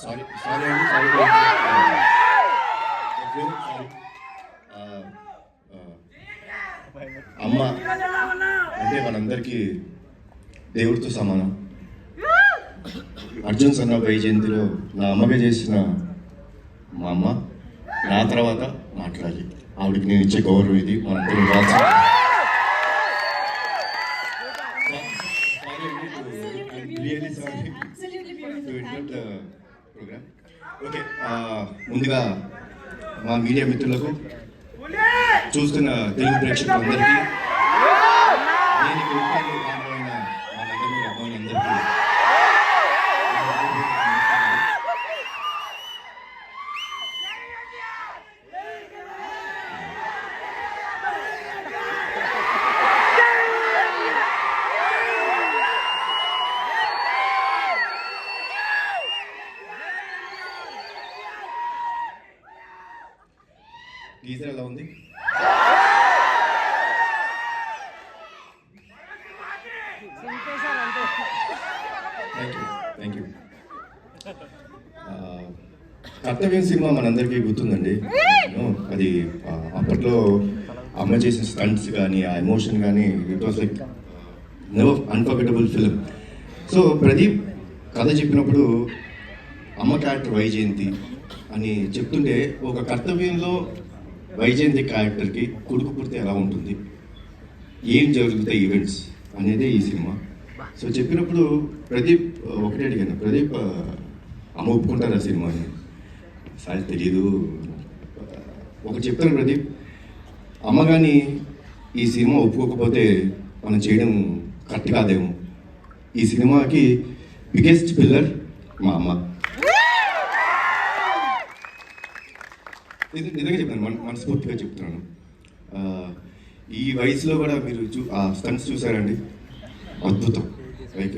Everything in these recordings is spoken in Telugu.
సారీ సారీ అండి సారీ అమ్మ అంటే మనందరికీ దేవుడితో సమానం. అర్జున్ సన్న వైజయంతిలో నా అమ్మగా చేసిన మా అమ్మ నా తర్వాత మాట్లాడాలి. ఆవిడకి నేను ఇచ్చే గౌరవం ఇది. మనందరం రాసి ప్రోగ్రామ్. ఓకే, ముందుగా మా మీడియా మిత్రులకు, చూస్తున్న తెలుగు ప్రేక్షకులందరికీ, నేను కారణమైన వాళ్ళందరినీ అబ్బాయిలందరికీ గీజర్ ఎలా ఉంది? Thank you. కర్తవ్యం సినిమా మనందరికీ గుర్తుందండి. అది అప్పట్లో అమ్మ చేసిన స్టంట్స్ కానీ, ఆ ఎమోషన్ కానీ, it was like never unforgettable film. So Pradeep కథ చెప్పినప్పుడు అమ్మ క్యారెక్టర్ వైజయంతి అని చెప్తుంటే, ఒక కర్తవ్యంలో వైజయంతి క్యారెక్టర్కి కొడుకు పుడితే ఎలా ఉంటుంది, ఏం జరుగుతాయి ఈవెంట్స్ అనేదే ఈ సినిమా. సో చెప్పినప్పుడు ప్రదీప్ ఒకటే అడిగాను, ప్రదీప్ అమ్మ ఒప్పుకుంటారు ఆ సినిమాని? సార్ తెలీదు. ఒకటి చెప్తాను ప్రదీప్, అమ్మ కానీ ఈ సినిమా ఒప్పుకోకపోతే మనం చేయడం కరెక్ట్ కాదేమో. ఈ సినిమాకి బిగ్గెస్ట్ పిల్లర్ మా అమ్మ. నిజంగా చెప్తాను, మనస్ఫూర్తిగా చెప్తున్నాను. ఈ వయసులో కూడా మీరు ఆ స్టంట్స్ చూసారండి, అద్భుతం. లైక్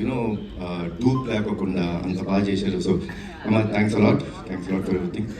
డూప్ లేకోకుండా అంత బాగా చేశారు. సో అమ్మ, థ్యాంక్స్ అలాట్ ఫర్ ఎవ్రీథింగ్.